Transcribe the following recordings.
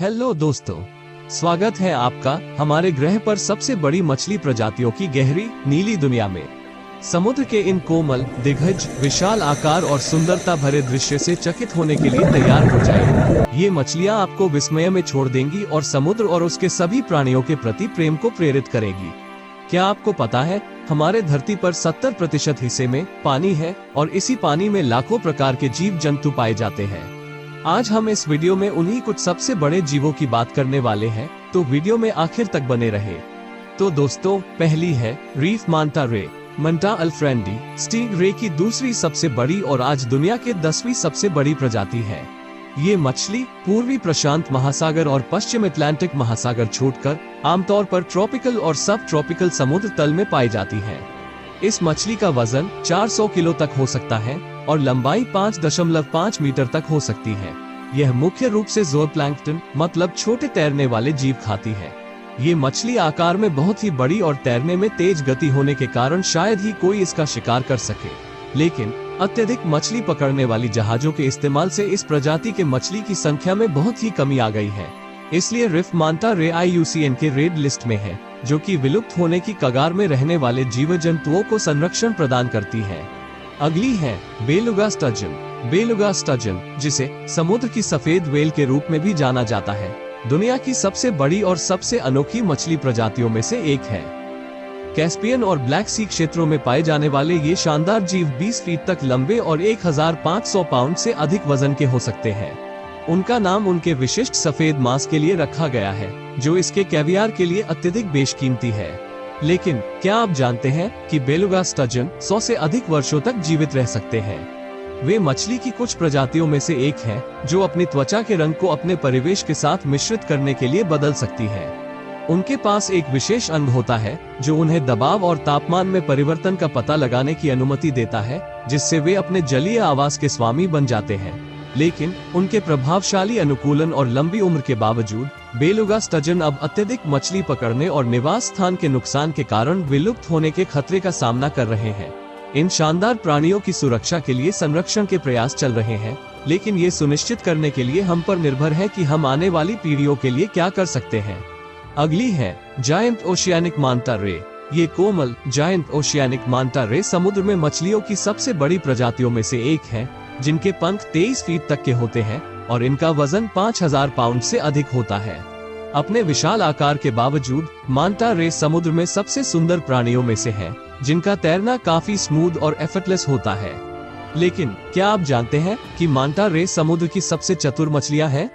Hello दोस्तों, स्वागत है आपका हमारे ग्रह पर सबसे बड़ी मछली प्रजातियों की गहरी नीली दुनिया में। समुद्र के इन कोमल, दिग्गज, विशाल आकार और सुंदरता भरे दृश्य से चकित होने के लिए तैयार हो जाइए। ये मछलियां आपको विस्मय में छोड़ देंगी और समुद्र और उसके सभी प्राणियों के प्रति प्रेम को प्रेरित करेगी। क्या आपको पता है, हमारे धरती पर 70% हिस्से में पानी है और इसी पानी में लाखों प्रकार के जीव जंतु पाए जाते हैं। आज हम इस वीडियो में उन्हीं कुछ सबसे बड़े जीवों की बात करने वाले हैं, तो वीडियो में आखिर तक बने रहे। तो दोस्तों, पहली है रीफ मांटा रे, मंटा अल्फ्रेंडी। स्टिंग रे की दूसरी सबसे बड़ी और आज दुनिया के 10वीं सबसे बड़ी प्रजाति है। ये मछली पूर्वी प्रशांत महासागर और पश्चिम अटलांटिक महासागर छोड़कर आमतौर पर ट्रॉपिकल और सब ट्रॉपिकल समुद्र तल में पाई जाती है। इस मछली का वजन 400 किलो तक हो सकता है और लंबाई 5.5 मीटर तक हो सकती है। यह मुख्य रूप से ज़ूप्लैंक्टन मतलब छोटे तैरने वाले जीव खाती है। ये मछली आकार में बहुत ही बड़ी और तैरने में तेज गति होने के कारण शायद ही कोई इसका शिकार कर सके, लेकिन अत्यधिक मछली पकड़ने वाली जहाजों के इस्तेमाल से इस प्रजाति के मछली की संख्या में बहुत ही कमी आ गई है। इसलिए रीफ मांटा रे IUCN के रेड लिस्ट में है, जो कि विलुप्त होने की कगार में रहने वाले जीव जंतुओं को संरक्षण प्रदान करती है। अगली है बेलुगा स्टर्जन। बेलुगा स्टर्जन, जिसे समुद्र की सफेद व्हेल के रूप में भी जाना जाता है, दुनिया की सबसे बड़ी और सबसे अनोखी मछली प्रजातियों में से एक है। कैस्पियन और ब्लैक सी क्षेत्रों में पाए जाने वाले ये शानदार जीव 20 फीट तक लंबे और 1500 पाउंड से अधिक वजन के हो सकते हैं। उनका नाम उनके विशिष्ट सफेद मांस के लिए रखा गया है, जो इसके कैवियार के लिए अत्यधिक बेशकीमती है। लेकिन क्या आप जानते हैं कि बेलुगा स्टर्जन 100 से अधिक वर्षों तक जीवित रह सकते हैं? वे मछली की कुछ प्रजातियों में से एक है जो अपनी त्वचा के रंग को अपने परिवेश के साथ मिश्रित करने के लिए बदल सकती है। उनके पास एक विशेष अंग होता है जो उन्हें दबाव और तापमान में परिवर्तन का पता लगाने की अनुमति देता है, जिससे वे अपने जलीय आवास के स्वामी बन जाते हैं। लेकिन उनके प्रभावशाली अनुकूलन और लंबी उम्र के बावजूद बेलुगा स्टर्जन अब अत्यधिक मछली पकड़ने और निवास स्थान के नुकसान के कारण विलुप्त होने के खतरे का सामना कर रहे हैं। इन शानदार प्राणियों की सुरक्षा के लिए संरक्षण के प्रयास चल रहे हैं, लेकिन ये सुनिश्चित करने के लिए हम पर निर्भर है कि हम आने वाली पीढ़ियों के लिए क्या कर सकते हैं। अगली है जायंट ओशियानिक मांटा रे। ये कोमल जायंट ओशियानिक मांटा रे समुद्र में मछलियों की सबसे बड़ी प्रजातियों में से एक है, जिनके पंख 23 फीट तक के होते हैं और इनका वजन 5000 पाउंड से अधिक होता है। अपने विशाल आकार के बावजूद मांटा रे समुद्र में सबसे सुंदर प्राणियों में से है, जिनका तैरना काफी स्मूथ और एफर्टलेस होता है। लेकिन क्या आप जानते हैं कि मांटा रे समुद्र की सबसे चतुर मछलियां हैं?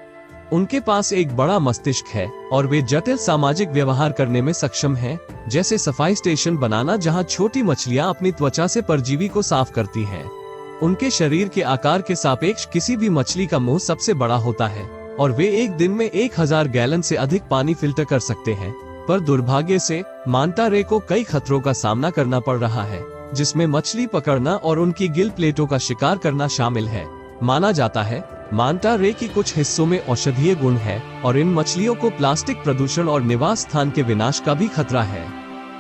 उनके पास एक बड़ा मस्तिष्क है और वे जटिल सामाजिक व्यवहार करने में सक्षम हैं, जैसे सफाई स्टेशन बनाना, जहां छोटी मछलियां अपनी त्वचा से परजीवी को साफ करती हैं। उनके शरीर के आकार के सापेक्ष किसी भी मछली का मुंह सबसे बड़ा होता है और वे एक दिन में 1000 गैलन से अधिक पानी फिल्टर कर सकते हैं। पर दुर्भाग्य से मांटा रे को कई खतरों का सामना करना पड़ रहा है, जिसमें मछली पकड़ना और उनकी गिल प्लेटों का शिकार करना शामिल है। माना जाता है मांटा रे की कुछ हिस्सों में औषधीय गुण है और इन मछलियों को प्लास्टिक प्रदूषण और निवास स्थान के विनाश का भी खतरा है।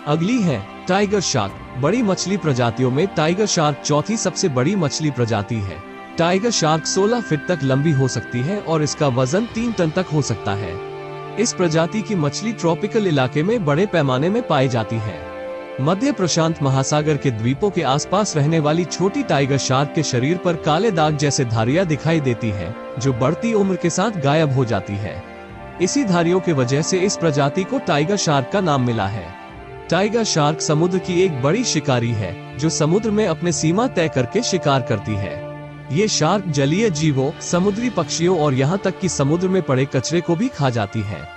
अगली है टाइगर शार्क। बड़ी मछली प्रजातियों में टाइगर शार्क चौथी सबसे बड़ी मछली प्रजाति है। टाइगर शार्क 16 फीट तक लंबी हो सकती है और इसका वजन 3 टन तक हो सकता है। इस प्रजाति की मछली ट्रॉपिकल इलाके में बड़े पैमाने में पाई जाती है। मध्य प्रशांत महासागर के द्वीपों के आसपास रहने वाली छोटी टाइगर शार्क के शरीर पर काले दाग जैसे धारियां दिखाई देती है, जो बढ़ती उम्र के साथ गायब हो जाती है। इसी धारियों की वजह से इस प्रजाति को टाइगर शार्क का नाम मिला है। टाइगर शार्क समुद्र की एक बड़ी शिकारी है, जो समुद्र में अपने सीमा तय करके शिकार करती है। ये शार्क जलीय जीवों, समुद्री पक्षियों और यहाँ तक कि समुद्र में पड़े कचरे को भी खा जाती है।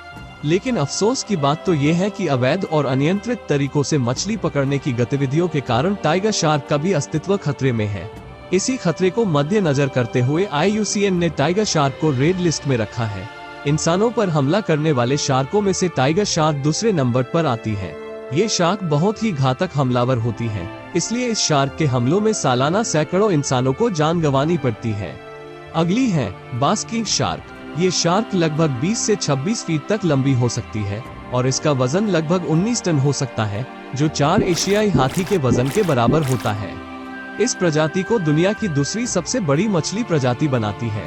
लेकिन अफसोस की बात तो ये है कि अवैध और अनियंत्रित तरीकों से मछली पकड़ने की गतिविधियों के कारण टाइगर शार्क का भी अस्तित्व खतरे में है। इसी खतरे को मद्देनजर करते हुए IUCN ने टाइगर शार्क को रेड लिस्ट में रखा है। इंसानों पर हमला करने वाले शार्कों में से टाइगर शार्क दूसरे नंबर पर आती है। ये शार्क बहुत ही घातक हमलावर होती है, इसलिए इस शार्क के हमलों में सालाना सैकड़ों इंसानों को जान गंवानी पड़ती है। अगली है बास्किंग शार्क। ये शार्क लगभग 20 से 26 फीट तक लंबी हो सकती है और इसका वजन लगभग 19 टन हो सकता है, जो 4 एशियाई हाथी के वजन के बराबर होता है। इस प्रजाति को दुनिया की दूसरी सबसे बड़ी मछली प्रजाति बनाती है।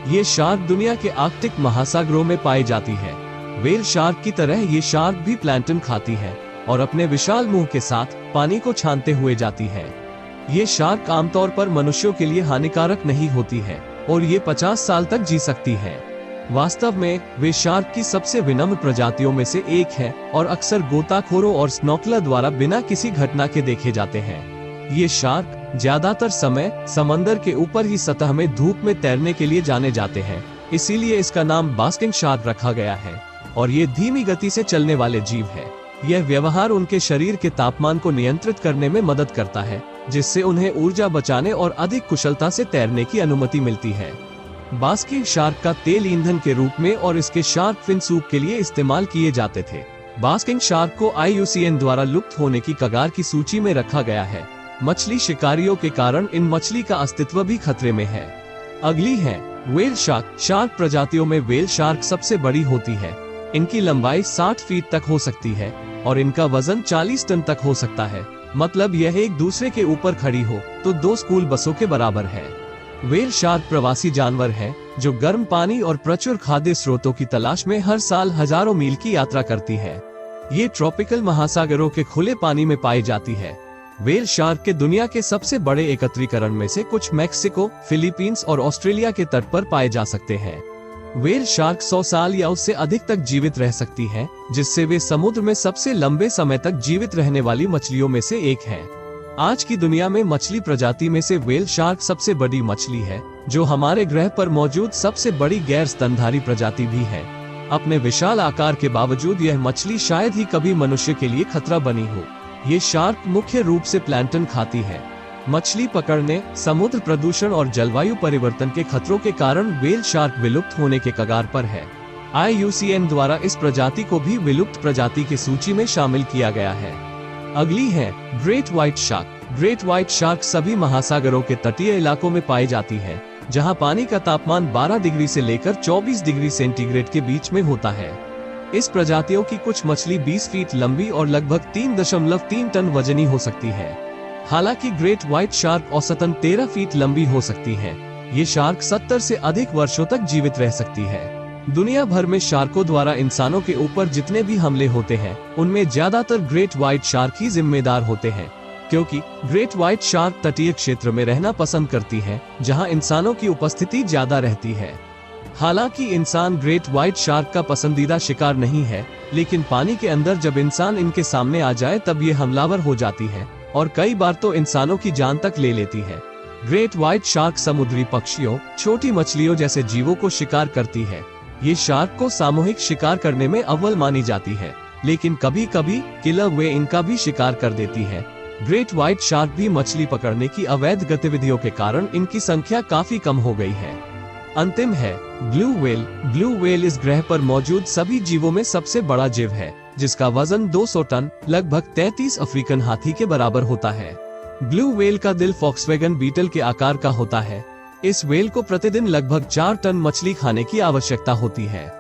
ये शार्क दुनिया के आर्कटिक महासागरों में पाई जाती है। व्हेल शार्क की तरह ये शार्क भी प्लैंटन खाती है और अपने विशाल मुंह के साथ पानी को छानते हुए जाती है। ये शार्क आमतौर पर मनुष्यों के लिए हानिकारक नहीं होती है और ये 50 साल तक जी सकती है। वास्तव में वे शार्क की सबसे विनम्र प्रजातियों में से एक है और अक्सर गोताखोरों और स्नॉर्कलर द्वारा बिना किसी घटना के देखे जाते हैं। ये शार्क ज्यादातर समय समंदर के ऊपर ही सतह में धूप में तैरने के लिए जाने जाते हैं, इसीलिए इसका नाम बास्किंग शार्क रखा गया है। और ये धीमी गति से चलने वाले जीव है। यह व्यवहार उनके शरीर के तापमान को नियंत्रित करने में मदद करता है, जिससे उन्हें ऊर्जा बचाने और अधिक कुशलता से तैरने की अनुमति मिलती है। बास्किंग शार्क का तेल ईंधन के रूप में और इसके शार्क फिन सूप के लिए इस्तेमाल किए जाते थे। बास्किंग शार्क को IUCN द्वारा लुप्त होने की कगार की सूची में रखा गया है। मछली शिकारियों के कारण इन मछली का अस्तित्व भी खतरे में है। अगली है व्हेल शार्क। शार्क प्रजातियों में व्हेल शार्क सबसे बड़ी होती है। इनकी लंबाई 60 फीट तक हो सकती है और इनका वजन 40 टन तक हो सकता है। मतलब यह एक दूसरे के ऊपर खड़ी हो तो 2 स्कूल बसों के बराबर है। व्हेल शार्क प्रवासी जानवर है जो गर्म पानी और प्रचुर खाद्य स्रोतों की तलाश में हर साल हजारों मील की यात्रा करती है। ये ट्रॉपिकल महासागरों के खुले पानी में पाई जाती है। व्हेल शार्क के दुनिया के सबसे बड़े एकत्रीकरण में से कुछ मैक्सिको, फिलीपींस और ऑस्ट्रेलिया के तट पर पाए जा सकते हैं। व्हेल शार्क 100 साल या उससे अधिक तक जीवित रह सकती हैं, जिससे वे समुद्र में सबसे लंबे समय तक जीवित रहने वाली मछलियों में से एक हैं। आज की दुनिया में मछली प्रजाति में से व्हेल शार्क सबसे बड़ी मछली है, जो हमारे ग्रह पर मौजूद सबसे बड़ी गैर स्तनधारी प्रजाति भी है। अपने विशाल आकार के बावजूद यह मछली शायद ही कभी मनुष्य के लिए खतरा बनी हो। ये शार्क मुख्य रूप से प्लैंटन खाती है। मछली पकड़ने, समुद्र प्रदूषण और जलवायु परिवर्तन के खतरों के कारण व्हेल शार्क विलुप्त होने के कगार पर है। IUCN द्वारा इस प्रजाति को भी विलुप्त प्रजाति की सूची में शामिल किया गया है। अगली है great white shark. Great white shark सभी महासागरों के तटीय इलाकों में पाई जाती है, जहां पानी का तापमान 12 डिग्री से लेकर 24 डिग्री सेंटीग्रेड के बीच में होता है। इस प्रजातियों की कुछ मछली 20 फीट लंबी और लगभग 3.3 टन वजनी हो सकती है। हालांकि ग्रेट व्हाइट शार्क औसतन 13 फीट लंबी हो सकती है। ये शार्क 70 से अधिक वर्षों तक जीवित रह सकती है। दुनिया भर में शार्कों द्वारा इंसानों के ऊपर जितने भी हमले होते हैं, उनमें ज्यादातर ग्रेट व्हाइट शार्क ही जिम्मेदार होते हैं, क्योंकि ग्रेट व्हाइट शार्क तटीय क्षेत्र में रहना पसंद करती है, जहां इंसानों की उपस्थिति ज्यादा रहती है। हालांकि इंसान ग्रेट व्हाइट शार्क का पसंदीदा शिकार नहीं है, लेकिन पानी के अंदर जब इंसान इनके सामने आ जाए तब ये हमलावर हो जाती है और कई बार तो इंसानों की जान तक ले लेती है। ग्रेट व्हाइट शार्क समुद्री पक्षियों, छोटी मछलियों जैसे जीवों को शिकार करती है। ये शार्क को सामूहिक शिकार करने में अव्वल मानी जाती है, लेकिन कभी कभी किलर व्हेल इनका भी शिकार कर देती है। ग्रेट व्हाइट शार्क भी मछली पकड़ने की अवैध गतिविधियों के कारण इनकी संख्या काफी कम हो गई है। अंतिम है ब्लू व्हेल। ब्लू व्हेल इस ग्रह पर मौजूद सभी जीवों में सबसे बड़ा जीव है, जिसका वजन 200 टन, लगभग 33 अफ्रीकन हाथी के बराबर होता है। ब्लू व्हेल का दिल फॉक्सवैगन बीटल के आकार का होता है। इस व्हेल को प्रतिदिन लगभग 4 टन मछली खाने की आवश्यकता होती है।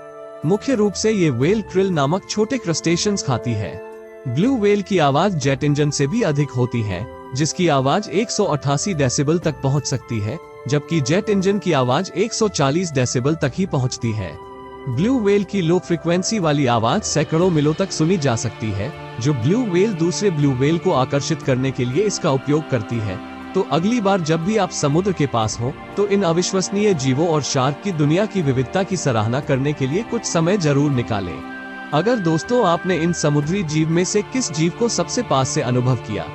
मुख्य रूप से ये व्हेल क्रिल नामक छोटे क्रस्टेशियंस खाती है। ब्लू व्हेल की आवाज जेट इंजन से भी अधिक होती है, जिसकी आवाज 188 डेसिबल तक पहुंच सकती है, जबकि जेट इंजन की आवाज 140 डेसिबल तक ही पहुंचती है। ब्लू व्हेल की लो फ्रीक्वेंसी वाली आवाज सैकड़ों मीलों तक सुनी जा सकती है, जो ब्लू व्हेल दूसरे ब्लू व्हेल को आकर्षित करने के लिए इसका उपयोग करती है। तो अगली बार जब भी आप समुद्र के पास हो, तो इन अविश्वसनीय जीवों और शार्क की दुनिया की विविधता की सराहना करने के लिए कुछ समय जरूर निकालें। अगर दोस्तों आपने इन समुद्री जीव में से किस जीव को सबसे पास से अनुभव किया,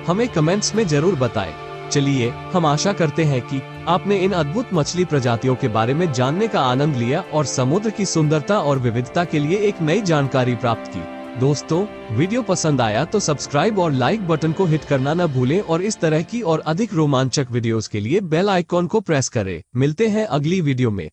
हमें कमेंट्स में जरूर बताएं। चलिए, हम आशा करते हैं कि आपने इन अद्भुत मछली प्रजातियों के बारे में जानने का आनंद लिया और समुद्र की सुंदरता और विविधता के लिए एक नई जानकारी प्राप्त की। दोस्तों, वीडियो पसंद आया तो सब्सक्राइब और लाइक बटन को हिट करना न भूलें और इस तरह की और अधिक रोमांचक वीडियोस के लिए बेल आइकॉन को प्रेस करें। मिलते हैं अगली वीडियो में।